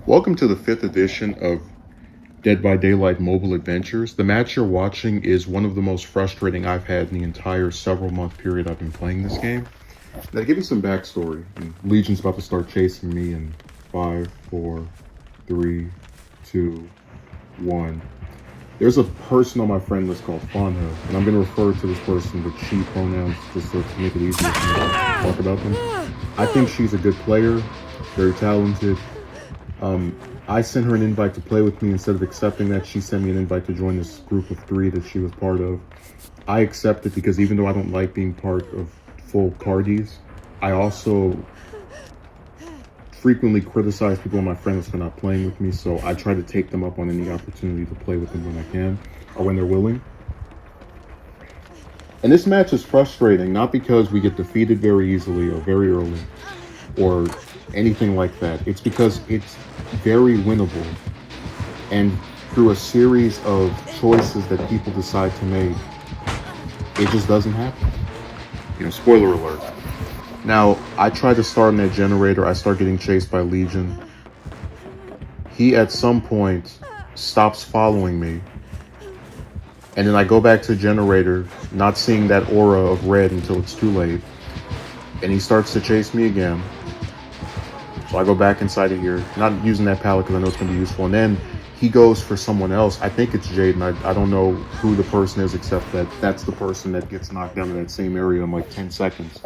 Welcome to the 5th edition of Dead by Daylight Mobile Adventures. The match you're watching is one of the most frustrating I've had in the entire several-month period I've been playing this game. Now, to give you some backstory, Legion's about to start chasing me in 5, 4, 3, 2, 1. There's a person on my friend list called Fauna, and I'm going to refer to this person with she pronouns just to make it easier for me to talk about them. I think she's a good player, very talented. I sent her an invite to play with me. Instead of accepting that, she sent me an invite to join this group of 3 that she was part of. I accepted because even though I don't like being part of full parties, I also frequently criticize people on my friend list for not playing with me, so I try to take them up on any opportunity to play with them when I can, or when they're willing. And this match is frustrating, not because we get defeated very easily or very early, or anything like that. It's because it's very winnable, and through a series of choices that people decide to make, it just doesn't happen. Spoiler alert. Now, I try to start on that generator. I start getting chased by Legion. He, at some point, stops following me. And then I go back to the generator, not seeing that aura of red until it's too late. And he starts to chase me again. So I go back inside of here, not using that pallet because I know it's going to be useful. And then he goes for someone else. I think it's Jaden. I don't know who the person is, except that that's the person that gets knocked down in that same area in like 10 seconds.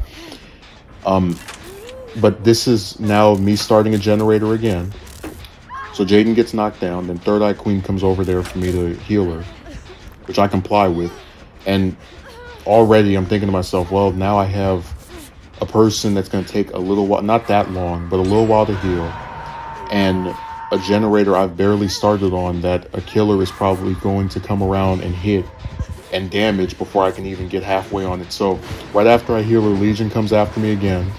But this is now me starting a generator again. So Jaden gets knocked down. Then Third Eye Queen comes over there for me to heal her, which I comply with. And already I'm thinking to myself, well, now I have a person that's going to take a little while, not that long, but a little while to heal, and a generator I've barely started on that a killer is probably going to come around and hit and damage before I can even get halfway on it. So right after I heal her, Legion comes after me again.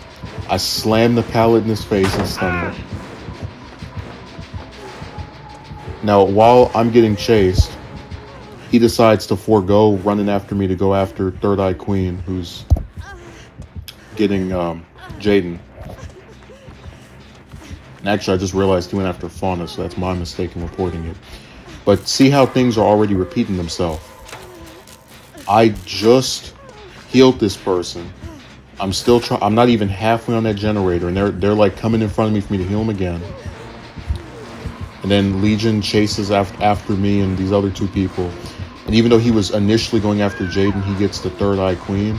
I slam the pallet in his face and stun him. Now, while I'm getting chased, he decides to forego running after me to go after Third Eye Queen, who's getting Jaden. And actually, I just realized he went after Fauna, so that's my mistake in reporting it. But see how things are already repeating themselves. I just healed this person. I'm still trying. I'm not even halfway on that generator, and they're like coming in front of me for me to heal him again. And then Legion chases after me and these other 2 people. And even though he was initially going after Jaden, he gets the Third Eye Queen.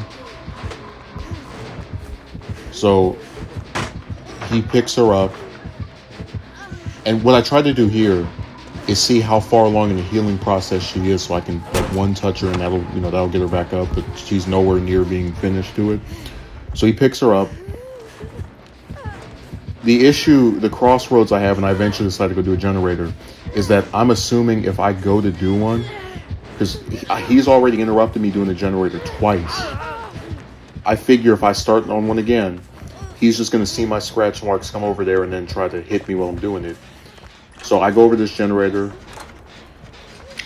So he picks her up, and what I try to do here is see how far along in the healing process she is, so I can like one touch her and that'll get her back up, but she's nowhere near being finished to it. So he picks her up. The crossroads I have, and I eventually decide to go do a generator, is that I'm assuming if I go to do one, because he's already interrupted me doing the generator twice, I figure if I start on one again, he's just going to see my scratch marks, come over there, and then try to hit me while I'm doing it. So I go over this generator.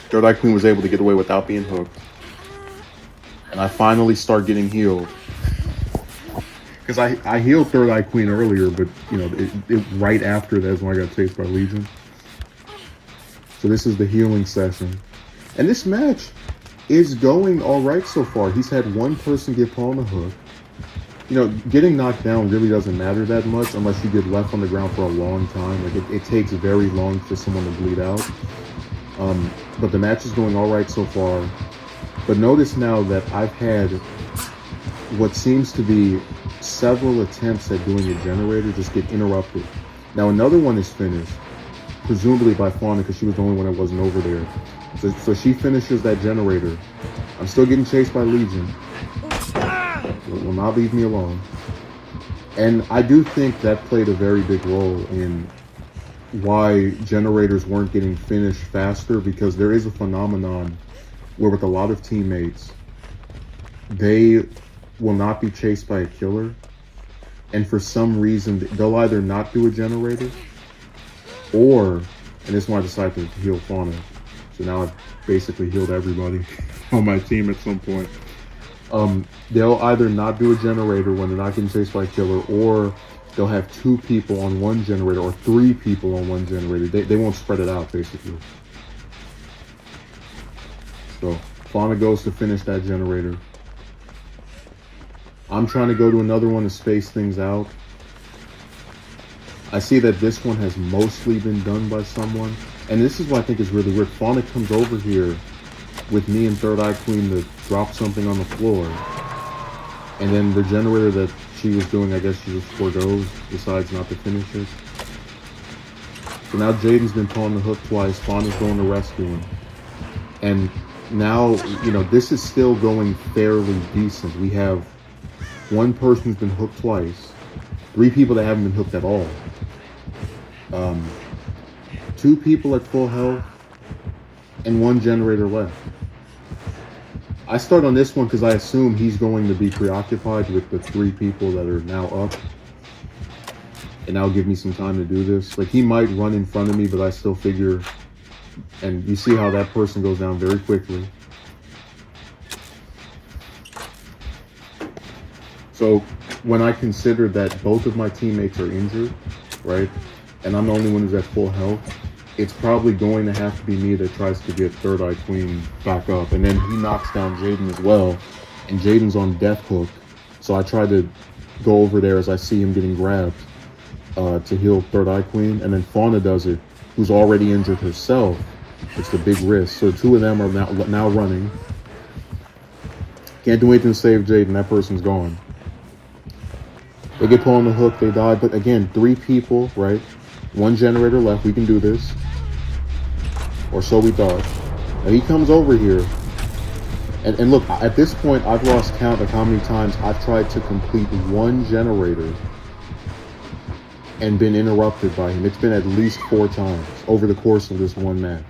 Third Eye Queen was able to get away without being hooked. And I finally start getting healed. Because I healed Third Eye Queen earlier, but, right after that's when I got chased by Legion. So this is the healing session. And this match is going all right so far. He's had one person get put on the hook. Getting knocked down really doesn't matter that much unless you get left on the ground for a long time. Like it takes very long for someone to bleed out. But the match is going all right so far. But notice now that I've had what seems to be several attempts at doing a generator just get interrupted. Now another one is finished, presumably by Fauna, because she was the only one that wasn't over there. So she finishes that generator. I'm still getting chased by Legion. It will not leave me alone. And I do think that played a very big role in why generators weren't getting finished faster, because there is a phenomenon where with a lot of teammates, they will not be chased by a killer, and for some reason they'll either not do a generator, or, and this is why I decided to heal Fauna. So now I've basically healed everybody on my team at some point. They'll either not do a generator when they're not getting chased by a killer, or they'll have 2 people on one generator or 3 people on one generator. They won't spread it out, basically. So Fauna goes to finish that generator. I'm trying to go to another one to space things out. I see that this one has mostly been done by someone. And this is what I think is really weird. Fauna comes over here with me and Third Eye Queen to drop something on the floor. And then the generator that she was doing, I guess she just forgoes, decides not to finish it. So now Jaden's been pulling the hook twice. Fauna's going to rescue him. And now, you know, this is still going fairly decent. We have one person who's been hooked twice. 3 people that haven't been hooked at all. 2 people at full health. And 1 generator left. I start on this one because I assume he's going to be preoccupied with the 3 people that are now up. And that'll give me some time to do this. Like, he might run in front of me, but I still figure... And you see how that person goes down very quickly. So, when I consider that both of my teammates are injured, right? And I'm the only one who's at full health, it's probably going to have to be me that tries to get Third Eye Queen back up. And then he knocks down Jaden as well. And Jaden's on death hook. So I try to go over there as I see him getting grabbed to heal Third Eye Queen. And then Fauna does it, who's already injured herself. It's a big risk. So 2 of them are now running. Can't do anything to save Jaden. That person's gone. They get put on the hook. They die. But again, 3 people, right? 1 generator left. We can do this. Or so we thought. Now he comes over here. And look, at this point, I've lost count of how many times I've tried to complete 1 generator and been interrupted by him. It's been at least 4 times over the course of this one match.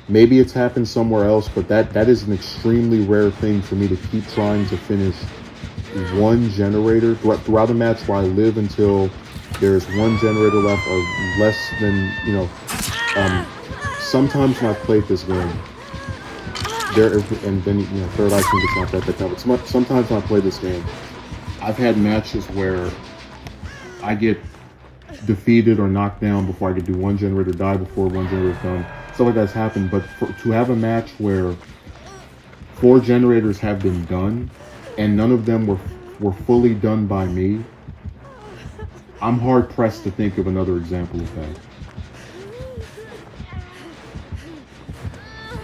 Maybe it's happened somewhere else, but that is an extremely rare thing for me to keep trying to finish 1 generator throughout a match where I live until there's 1 generator left or less than, you know, sometimes when I've played this game, and then, you know, Third Eye Queen gets knocked out that time, but sometimes when I play this game, I've had matches where I get defeated or knocked down before I could do 1 generator, die before 1 generator is done. Stuff like that's happened, but to have a match where 4 generators have been done and none of them were fully done by me, I'm hard pressed to think of another example of that.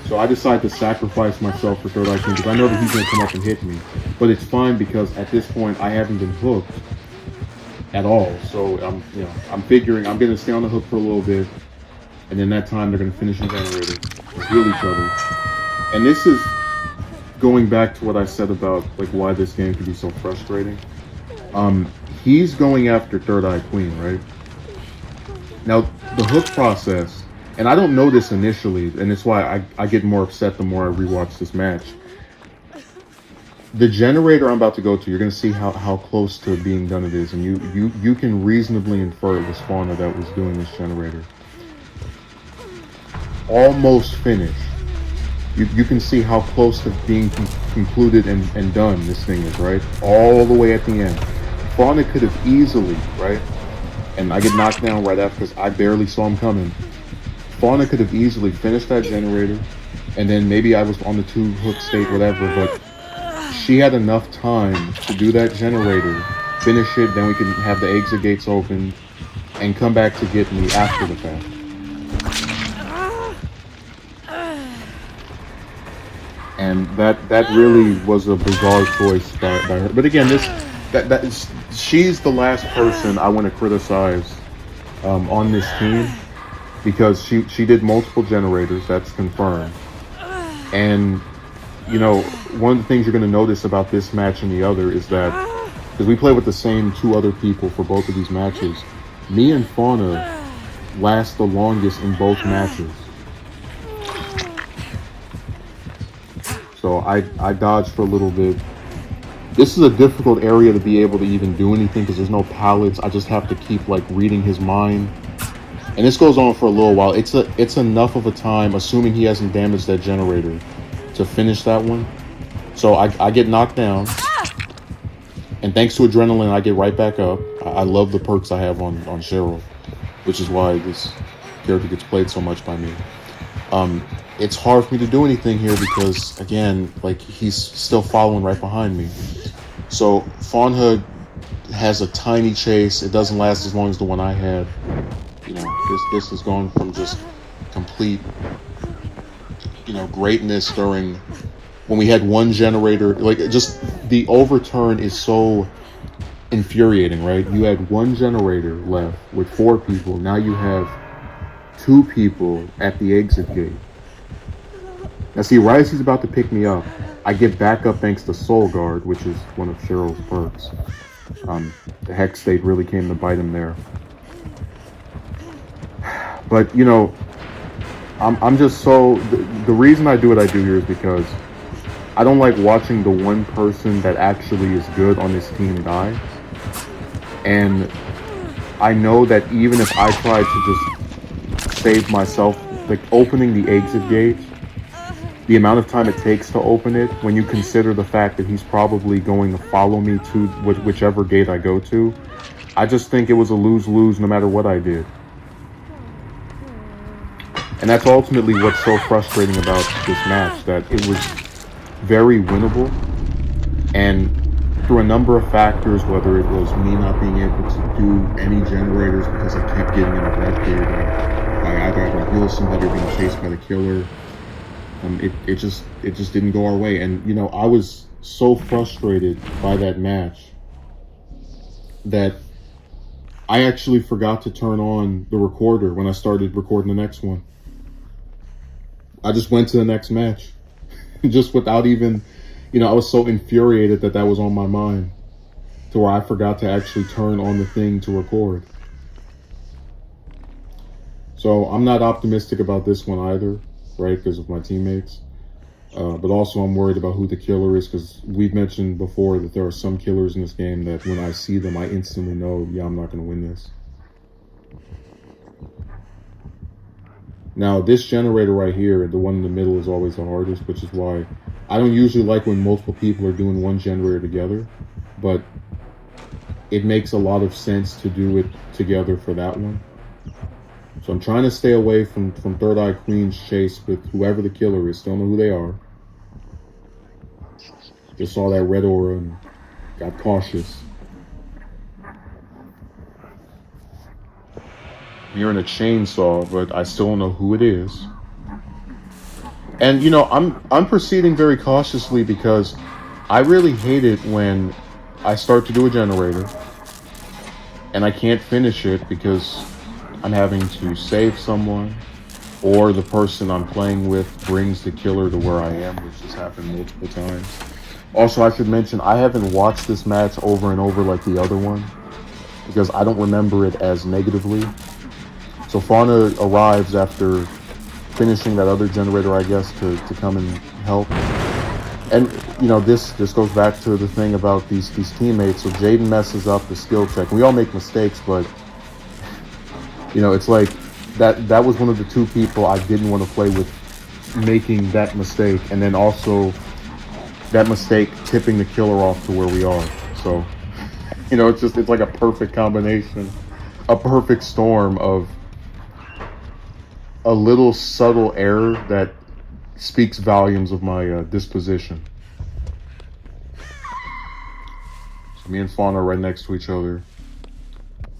So I decided to sacrifice myself for Third Eye Queen because I know that he's going to come up and hit me. But it's fine because at this point I haven't been hooked at all. So I'm figuring I'm going to stay on the hook for a little bit, and then that time they're going to finish the generator and heal each other. And this is going back to what I said about like why this game can be so frustrating. He's going after Third Eye Queen, right? Now the hook process. And I don't know this initially, and it's why I get more upset the more I rewatch this match. The generator I'm about to go to, you're going to see how close to being done it is, and you can reasonably infer it was Fauna that was doing this generator. Almost finished. You can see how close to being concluded and done this thing is, right? All the way at the end. Fauna could have easily, right? And I get knocked down right after because I barely saw him coming. Fauna could have easily finished that generator, and then maybe I was on the 2 hook state, whatever, but she had enough time to do that generator, finish it, then we can have the exit gates open, and come back to get me after the fact. And that really was a bizarre choice by her. But again, she's the last person I want to criticize on this team. Because she did multiple generators, that's confirmed. And, you know, one of the things you're going to notice about this match and the other is that, because we play with the same 2 other people for both of these matches, me and Fauna last the longest in both matches. So I dodged for a little bit. This is a difficult area to be able to even do anything because there's no pallets. I just have to keep, like, reading his mind. And this goes on for a little while. It's enough of a time, assuming he hasn't damaged that generator, to finish that one. So I get knocked down. And thanks to adrenaline, I get right back up. I love the perks I have on Cheryl, which is why this character gets played so much by me. It's hard for me to do anything here because, again, like, he's still following right behind me. So Fawnhood has a tiny chase. It doesn't last as long as the one I had. You know, this has gone from just complete, you know, greatness during when we had one generator. Like, just the overturn is so infuriating, right? You had one generator left with 4 people. Now you have 2 people at the exit gate. Now see, right as he's about to pick me up, I get back up thanks to Soul Guard, which is one of Cheryl's perks. The Hex State really came to bite him there. But, you know, I'm just so... The reason I do what I do here is because I don't like watching the one person that actually is good on this team die. And I know that even if I try to just save myself, like opening the exit gate, the amount of time it takes to open it, when you consider the fact that he's probably going to follow me to whichever gate I go to, I just think it was a lose-lose no matter what I did. And that's ultimately what's so frustrating about this match, that it was very winnable, and through a number of factors, whether it was me not being able to do any generators because I kept getting interrupted, or I either had to heal somebody or being chased by the killer, it just didn't go our way. And, you know, I was so frustrated by that match that I actually forgot to turn on the recorder when I started recording the next one. I just went to the next match just without even, you know, I was so infuriated that was on my mind to where I forgot to actually turn on the thing to record. So I'm not optimistic about this one either, right, because of my teammates. But also I'm worried about who the killer is, because we've mentioned before that there are some killers in this game that when I see them, I instantly know, yeah, I'm not going to win this. Now, this generator right here, the one in the middle, is always the hardest, which is why I don't usually like when multiple people are doing one generator together, but it makes a lot of sense to do it together for that one. So I'm trying to stay away from Third Eye Queen's chase with whoever the killer is. Don't know who they are. Just saw that red aura and got cautious. I'm hearing a chainsaw, but I still don't know who it is. And, you know, I'm proceeding very cautiously because I really hate it when I start to do a generator and I can't finish it because I'm having to save someone, or the person I'm playing with brings the killer to where I am, which has happened multiple times. Also, I should mention, I haven't watched this match over and over like the other one because I don't remember it as negatively. So Fauna arrives after finishing that other generator, I guess, to come and help. And, you know, this goes back to the thing about these teammates. So Jaden messes up the skill check. We all make mistakes, but, you know, it's like that was one of the 2 people I didn't want to play with making that mistake, and then also that mistake tipping the killer off to where we are. So, you know, it's like a perfect combination, a perfect storm of a little subtle error that speaks volumes of my disposition. So me and Fawn are right next to each other.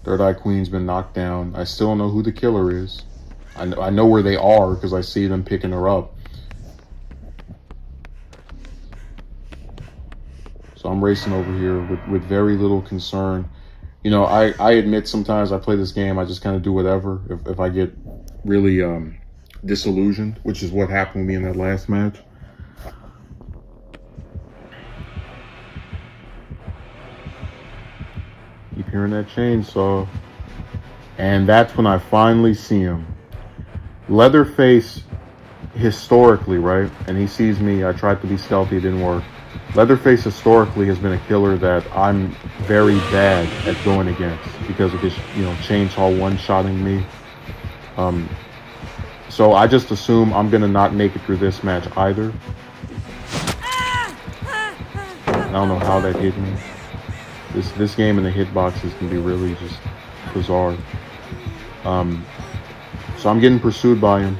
Third Eye Queen's been knocked down. I still don't know who the killer is. I know where they are because I see them picking her up. So I'm racing over here with very little concern. You know, I admit sometimes I play this game, I just kind of do whatever. If I get really disillusioned, which is what happened with me in that last match. Keep hearing that chainsaw. And that's when I finally see him. Leatherface, historically, right? And he sees me. I tried to be stealthy, it didn't work. Leatherface historically has been a killer that I'm very bad at going against because of his, you know, chainsaw one-shotting me. So I just assume I'm gonna not make it through this match either. I don't know how that hit me. This game and the hitboxes can be really just bizarre. So I'm getting pursued by him,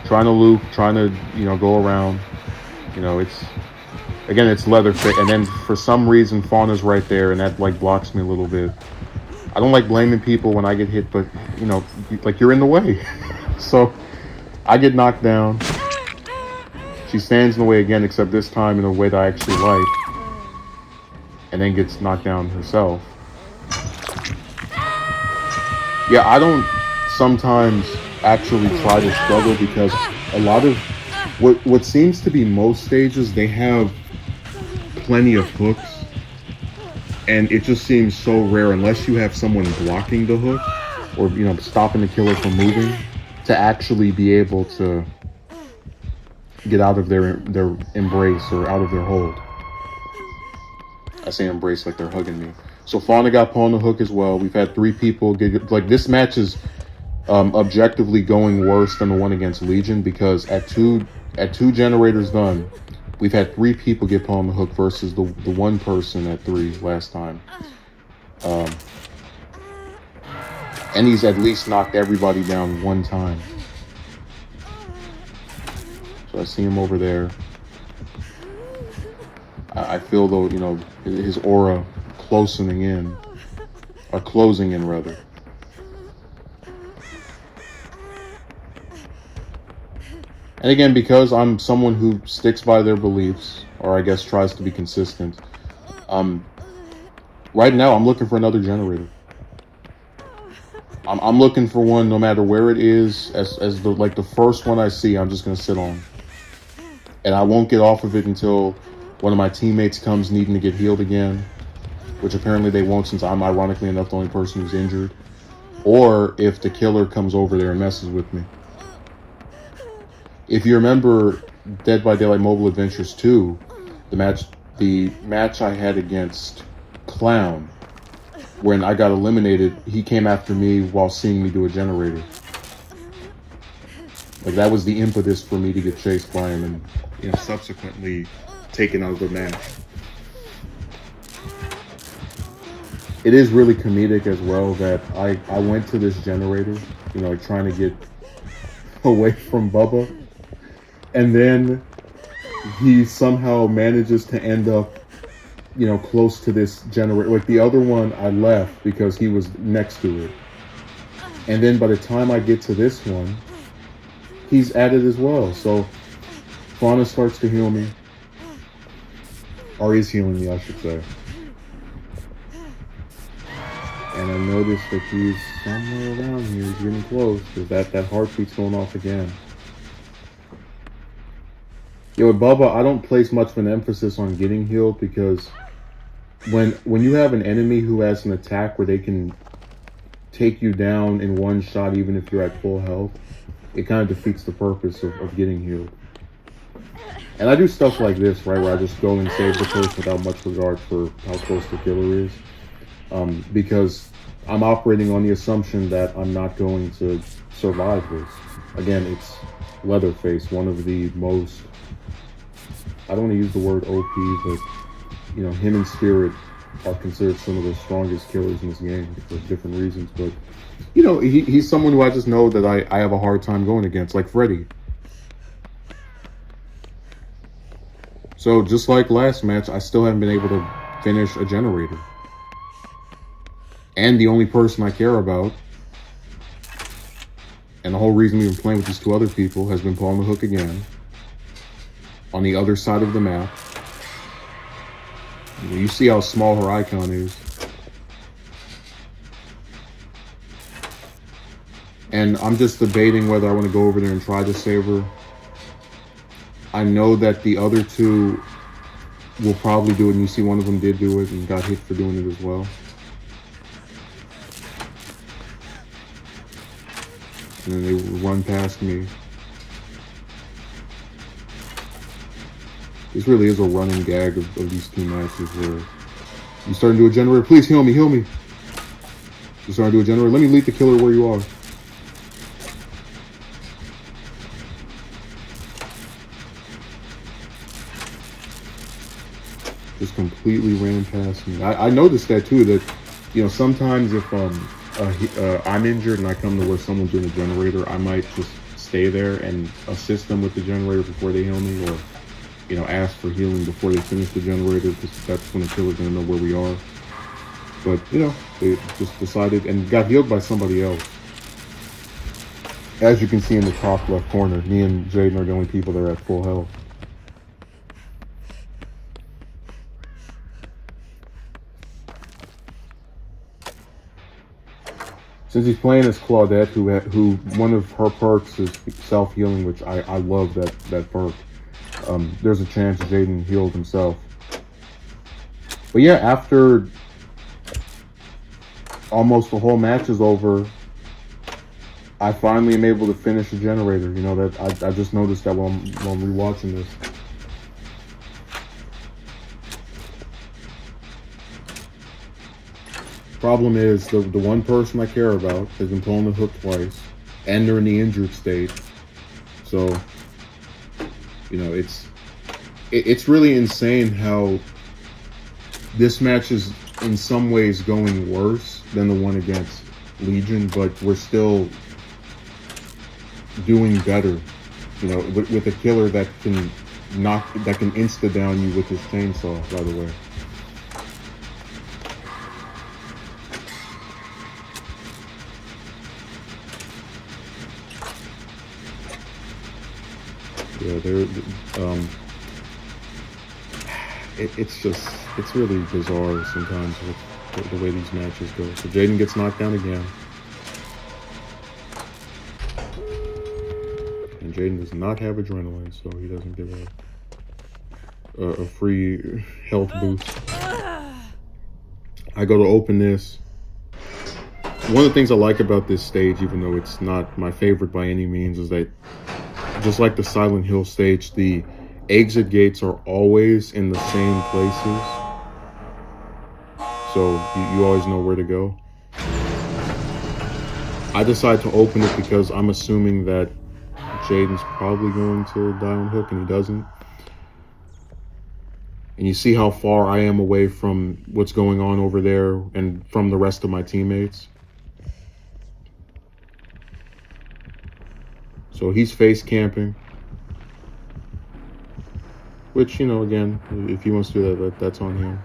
trying to loop, trying to go around. It's Leatherface, and then for some reason Fauna's right there, and that like blocks me a little bit. I don't like blaming people when I get hit, but like you're in the way. So I get knocked down. She stands in the way again, except this time in a way that I actually like, and then gets knocked down herself. Yeah, I don't sometimes actually try to struggle because a lot of what seems to be most stages, they have plenty of hooks, and it just seems so rare unless you have someone blocking the hook or stopping the killer from moving to actually be able to get out of their embrace or out of their hold. I say embrace like they're hugging me. So Fauna got put on the hook as well. We've had 3 people get, like, this match is objectively going worse than the one against Legion, because at two generators done, we've had 3 people get put on the hook versus the one person at 3 last time. And he's at least knocked everybody down 1 time. So I see him over there. I feel though, his aura closing in rather. And again, because I'm someone who sticks by their beliefs, or I guess tries to be consistent, right now I'm looking for another generator. I'm looking for one no matter where it is, as the first one I see, I'm just gonna sit on. And I won't get off of it until one of my teammates comes needing to get healed again, which apparently they won't, since I'm ironically enough the only person who's injured, or if the killer comes over there and messes with me. If you remember Dead by Daylight Mobile Adventures 2, the match I had against Clown, when I got eliminated, he came after me while seeing me do a generator. Like, that was the impetus for me to get chased by him and subsequently taken out of the match. It is really comedic as well that I went to this generator, like trying to get away from Bubba, and then he somehow manages to end up close to this generator. Like, the other one I left because he was next to it, and then by the time I get to this one, he's at it as well. So Fauna starts to heal me, or is healing me, I should say. And I notice that he's somewhere around here. He's getting close, because that heartbeat's going off again. With Bubba, I don't place much of an emphasis on getting healed, because when you have an enemy who has an attack where they can take you down in one shot, even if you're at full health, it kind of defeats the purpose of getting healed. And I do stuff like this, right, where I just go and save the person without much regard for how close the killer is. Because I'm operating on the assumption that I'm not going to survive this. Again, it's Leatherface, one of the most, I don't want to use the word OP, but him and Spirit are considered some of the strongest killers in this game for different reasons. But he's someone who I just know that I have a hard time going against, like Freddy. So just like last match, I still haven't been able to finish a generator. And the only person I care about, and the whole reason we've been playing with these 2 other people, has been put on the hook again, on the other side of the map. You see how small her icon is. And I'm just debating whether I want to go over there and try to save her. I know that the other 2 will probably do it, and you see one of them did do it and got hit for doing it as well. And then they run past me. This really is a running gag of these 2 matches where you starting to do a generator. Please heal me, heal me. You starting to do a generator. Let me lead the killer where you are. just completely ran past me. I noticed that too, that, you know, sometimes if I'm injured and I come to where someone's doing a generator, I might just stay there and assist them with the generator before they heal me, or, you know, ask for healing before they finish the generator, because that's when the killer's gonna know where we are. But, you know, they just decided and got healed by somebody else. As you can see in the top left corner, me and Jaden are the only people that are at full health. Since he's playing as Claudette, who one of her perks is self-healing, which I love that perk. There's a chance Jaden healed himself. But yeah, after almost the whole match is over, I finally am able to finish the generator. You know, that I just noticed that while I'm rewatching this. Problem is, the one person I care about has been pulling the hook twice, and they're in the injured state. So, you know, it's really insane how this match is in some ways going worse than the one against Legion, but we're still doing better. You know, with a killer that can insta down you with his chainsaw, by the way. Yeah, it's really bizarre sometimes with the way these matches go. So Jaden gets knocked down again. And Jaden does not have adrenaline, so he doesn't get a free health boost. I go to open this. One of the things I like about this stage, even though it's not my favorite by any means, is that just like the Silent Hill stage, the exit gates are always in the same places. So you always know where to go. I decide to open it because I'm assuming that Jaden's probably going to die on hook, and he doesn't. And you see how far I am away from what's going on over there and from the rest of my teammates. So he's face camping, which, you know, again, if he wants to do that, that's on him.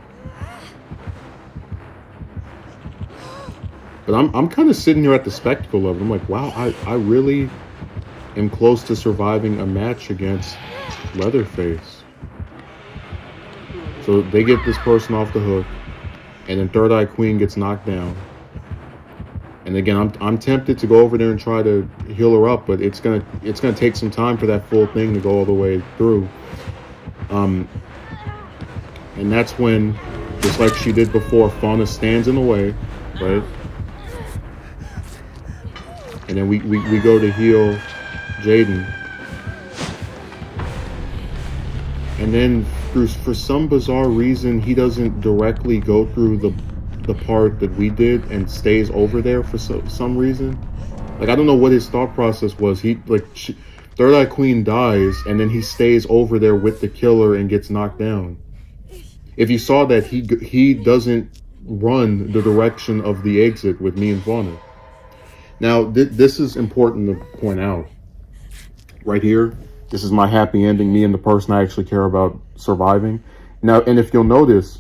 But I'm kind of sitting here at the spectacle of it. I'm like, wow, I really am close to surviving a match against Leatherface. So they get this person off the hook, and then Third Eye Queen gets knocked down. And again, I'm tempted to go over there and try to heal her up, but it's gonna take some time for that full thing to go all the way through. And that's when, just like she did before, Fauna stands in the way, right? And then we go to heal Jaden. And then for some bizarre reason, he doesn't directly go through the part that we did and stays over there for some reason. Like, I don't know what his thought process was. Third Eye Queen dies, and then he stays over there with the killer and gets knocked down. If you saw that, he doesn't run the direction of the exit with me and Fauna. Now, this is important to point out. Right here, this is my happy ending, me and the person I actually care about surviving. Now, and if you'll notice,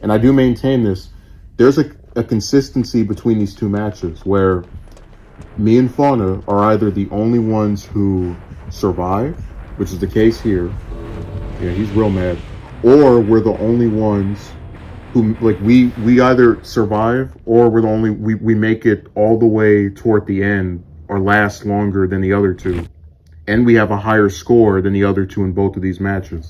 and I do maintain this, there's a consistency between these two matches where me and Fauna are either the only ones who survive, which is the case here. Yeah, he's real mad. Or we're the only ones who, like, we either survive, or we're the only, we make it all the way toward the end or last longer than the other two. And we have a higher score than the other two in both of these matches.